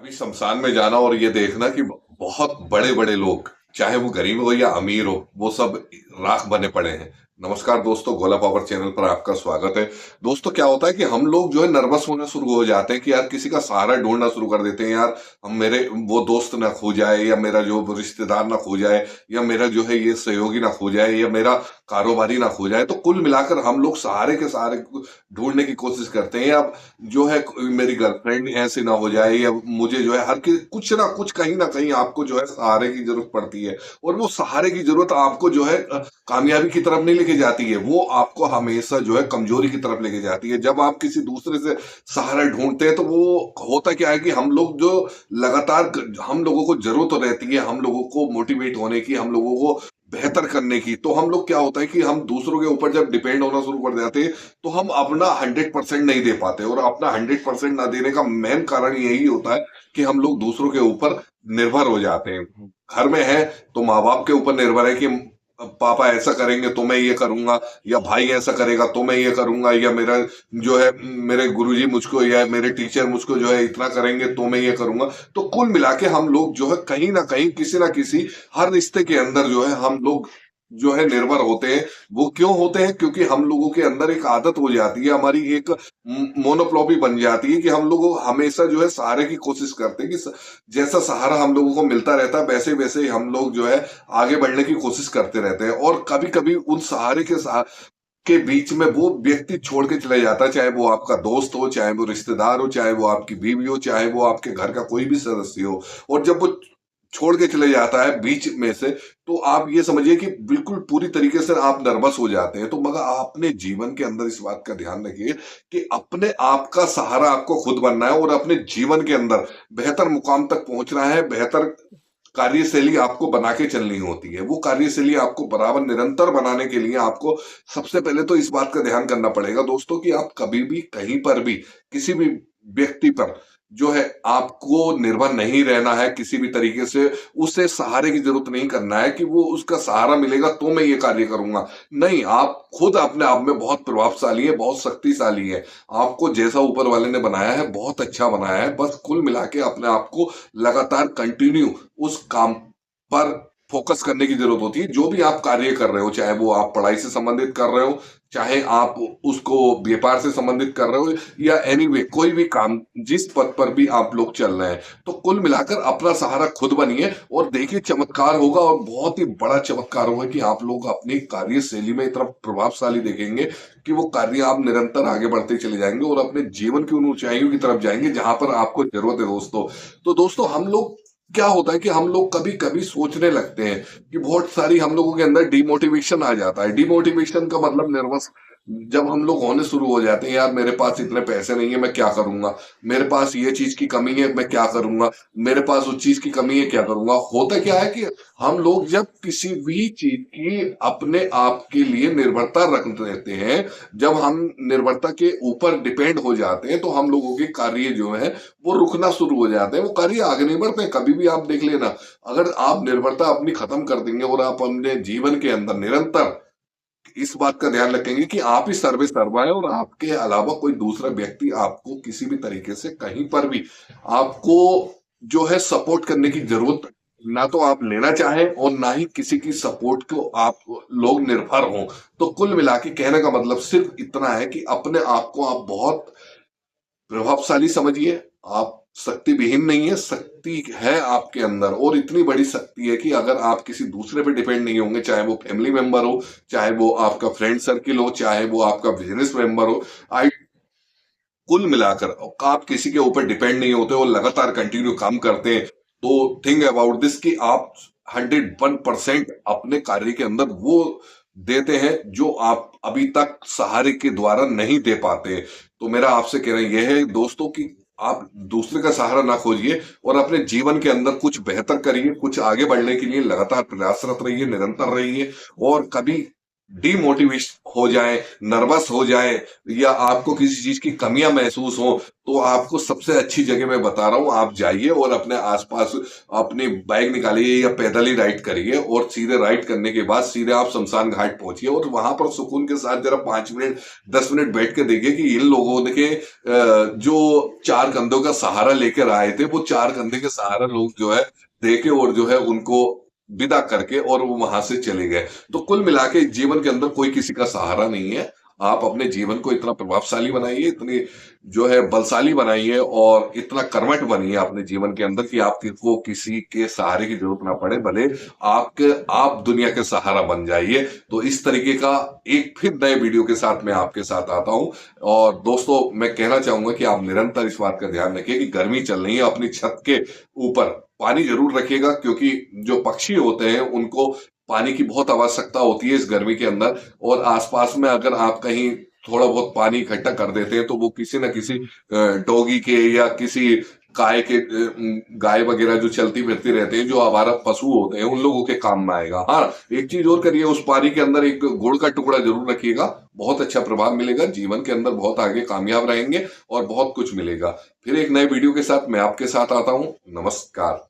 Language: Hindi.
कभी शमशान में जाना और ये देखना कि बहुत बड़े बड़े लोग, चाहे वो गरीब हो या अमीर हो, वो सब राख बने पड़े हैं। नमस्कार दोस्तों, गोला पावर चैनल पर आपका स्वागत है। दोस्तों, क्या होता है कि हम लोग जो है नर्वस होना शुरू हो जाते हैं कि यार किसी का सहारा ढूंढना शुरू कर देते हैं। यार हम मेरे वो दोस्त ना खो जाए, या मेरा जो रिश्तेदार ना खो जाए, या मेरा जो है ये सहयोगी ना खो जाए, या मेरा कारोबारी ना खो जाए। तो कुल मिलाकर हम लोग सहारे के सहारे ढूंढने की कोशिश करते हैं। अब जो है मेरी गर्लफ्रेंड ऐसे ना हो जाए, या मुझे जो है कुछ ना कहीं आपको जो है सहारे की जरूरत पड़ती है। और वो सहारे की जरूरत आपको जो है कामयाबी की तरफ नहीं लेके जाती है, वो आपको हमेशा जो है कमजोरी की तरफ लेके जाती है। जब आप किसी दूसरे से सहारा ढूंढते हैं तो वो होता क्या है कि हम लोग जो लगातार हम लोगों को जरूरत रहती है, हम लोगों को मोटिवेट होने की, हम लोगों को बेहतर करने की, तो हम लोग क्या होता है कि हम दूसरों के ऊपर जब डिपेंड होना शुरू कर जाते हैं तो हम अपना 100% नहीं दे पाते। और अपना 100% ना देने का मेन कारण यही होता है कि हम लोग दूसरों के ऊपर निर्भर हो जाते हैं। घर में है तो माँ बाप के ऊपर निर्भर है कि पापा ऐसा करेंगे तो मैं ये करूंगा, या भाई ऐसा करेगा तो मैं ये करूंगा, या मेरा जो है मेरे गुरुजी मुझको या मेरे टीचर मुझको जो है इतना करेंगे तो मैं ये करूंगा। तो कुल मिला के हम लोग जो है कहीं ना कहीं किसी ना किसी हर रिश्ते के अंदर जो है हम लोग जो है निर्भर होते हैं। वो क्यों होते हैं? क्योंकि हम लोगों के अंदर एक आदत हो जाती है, हमारी एक मोनोप्लॉपी बन जाती है कि हम लोग हमेशा जो है सहारे की कोशिश करते हैं कि जैसा सहारा हम लोगों को मिलता रहता है वैसे वैसे ही हम लोग जो है आगे बढ़ने की कोशिश करते रहते हैं। और कभी कभी उन सहारे के बीच में वो व्यक्ति छोड़ के चले जाता है, चाहे वो आपका दोस्त हो, चाहे वो रिश्तेदार हो, चाहे वो आपकी बीवी हो, चाहे वो आपके घर का कोई भी सदस्य हो। और जब वो छोड़ के चले जाता है बीच में से, तो आप ये समझिए कि बिल्कुल पूरी तरीके से आप नर्वस हो जाते हैं। तो मगर आप अपने जीवन के अंदर इस बात का ध्यान रखिए कि अपने आप का सहारा आपको खुद बनना है, और अपने जीवन के अंदर बेहतर मुकाम तक पहुंचना है। बेहतर कार्यशैली आपको बना के चलनी होती है। वो कार्यशैली आपको बराबर निरंतर बनाने के लिए आपको सबसे पहले तो इस बात का ध्यान करना पड़ेगा दोस्तों कि आप कभी भी कहीं पर भी किसी भी व्यक्ति पर जो है आपको निर्भर नहीं रहना है किसी भी तरीके से। उसे सहारे की जरूरत नहीं करना है कि वो उसका सहारा मिलेगा तो मैं ये कार्य करूंगा। नहीं, आप खुद अपने आप में बहुत प्रभावशाली है, बहुत शक्तिशाली है। आपको जैसा ऊपर वाले ने बनाया है बहुत अच्छा बनाया है। बस कुल मिला के अपने आप को लगातार कंटिन्यू उस काम पर फोकस करने की जरूरत होती है। जो भी आप कार्य कर रहे हो, चाहे वो आप पढ़ाई से संबंधित कर रहे हो, चाहे आप उसको व्यापार से संबंधित कर रहे हो, या एनीवे कोई भी काम जिस पद पर भी आप लोग चल रहे हैं, तो कुल मिलाकर अपना सहारा खुद बनिए। और देखिए चमत्कार होगा, और बहुत ही बड़ा चमत्कार होगा कि आप लोग अपनी कार्यशैली में इतना प्रभावशाली देखेंगे कि वो कार्य आप निरंतर आगे बढ़ते चले जाएंगे और अपने जीवन की उन ऊंचाइयों की तरफ जाएंगे जहां पर आपको जरूरत है दोस्तों। तो दोस्तों, हम लोग क्या होता है कि हम लोग कभी कभी सोचने लगते हैं कि बहुत सारी हम लोगों के अंदर डिमोटिवेशन आ जाता है। डिमोटिवेशन का मतलब नर्वस जब हम लोग होने शुरू हो जाते हैं, यार मेरे पास इतने पैसे नहीं है मैं क्या करूंगा, मेरे पास ये चीज की कमी है मैं क्या करूंगा, मेरे पास उस चीज की कमी है क्या करूंगा। होता क्या है कि हम लोग जब किसी भी चीज की अपने आप के लिए निर्भरता रख लेते हैं, जब हम निर्भरता के ऊपर डिपेंड हो जाते हैं, तो हम लोगों के कार्य जो है वो रुकना शुरू हो जाते हैं, वो कार्य आगे नहीं बढ़ते हैं। कभी भी आप देख लेना, अगर आप निर्भरता अपनी खत्म कर देंगे और आप अपने जीवन के अंदर निरंतर इस बात का ध्यान रखेंगे कि आप ही सर्वे सर्वा है, और आपके अलावा कोई दूसरा व्यक्ति आपको किसी भी तरीके से कहीं पर भी आपको जो है सपोर्ट करने की जरूरत ना तो आप लेना चाहें, और ना ही किसी की सपोर्ट को आप लोग निर्भर हों। तो कुल मिला के कहने का मतलब सिर्फ इतना है कि अपने आप को आप बहुत प्रभावशाली समझिए। आप शक्ति विहीन नहीं है, शक्ति है आपके अंदर, और इतनी बड़ी शक्ति है कि अगर आप किसी दूसरे पे डिपेंड नहीं होंगे, चाहे वो फैमिली मेंबर हो, चाहे वो आपका फ्रेंड सर्किल हो, चाहे वो आपका बिजनेस मेंबर हो, आई कुल मिलाकर आप किसी के ऊपर डिपेंड नहीं होते और लगातार कंटिन्यू काम करते हैं, तो थिंक अबाउट दिस कि आप 101% अपने कार्य के अंदर वो देते हैं जो आप अभी तक सहारे के द्वारा नहीं दे पाते। तो मेरा आपसे कहना यह है दोस्तों कि आप दूसरे का सहारा ना खोजिए, और अपने जीवन के अंदर कुछ बेहतर करिए, कुछ आगे बढ़ने के लिए लगातार प्रयासरत रहिए, निरंतर रहिए। और कभी डिमोटिवेट हो जाए, नर्वस हो जाए या आपको किसी चीज की कमियां महसूस हो, तो आपको सबसे अच्छी जगह मैं बता रहा हूं, आप जाइए और अपने आसपास अपनी बाइक निकालिए या पैदल ही राइड करिए और सीधे राइड करने के बाद सीधे आप शमशान घाट पहुंचिए और वहां पर सुकून के साथ जरा 5 मिनट 10 मिनट बैठ के देखिए कि इन लोगों ने के जो चार कंधों का सहारा लेकर आए थे, वो चार कंधे के सहारा लोग जो है देखे और जो है उनको विदा करके और वो वहां से चले गए। तो कुल मिला के जीवन के अंदर कोई किसी का सहारा नहीं है। आप अपने जीवन को इतना प्रभावशाली बनाइए, इतनी जो है बलशाली बनाइए और इतना कर्मठ बनिए अपने जीवन के अंदर कि आपको किसी के सहारे की जरूरत ना पड़े, भले आपके आप दुनिया के सहारा बन जाइए। तो इस तरीके का एक फिर नए वीडियो के साथ मैं आपके साथ आता हूं। और दोस्तों, मैं कहना चाहूंगा कि आप निरंतर इस बात का ध्यान रखिए कि गर्मी चल रही है, अपनी छत के ऊपर पानी जरूर रखिएगा, क्योंकि जो पक्षी होते हैं उनको पानी की बहुत आवश्यकता होती है इस गर्मी के अंदर। और आसपास में अगर आप कहीं थोड़ा बहुत पानी इकट्ठा कर देते हैं तो वो किसी न किसी डॉगी के या किसी गाय के गाय वगैरह जो चलती फिरती रहते हैं, जो आवारा पशु होते हैं, उन लोगों के काम में आएगा। हाँ, एक चीज और करिए, उस पानी के अंदर एक गुड़ का टुकड़ा जरूर रखिएगा, बहुत अच्छा प्रभाव मिलेगा, जीवन के अंदर बहुत आगे कामयाब रहेंगे और बहुत कुछ मिलेगा। फिर एक नए वीडियो के साथ मैं आपके साथ आता हूं। नमस्कार।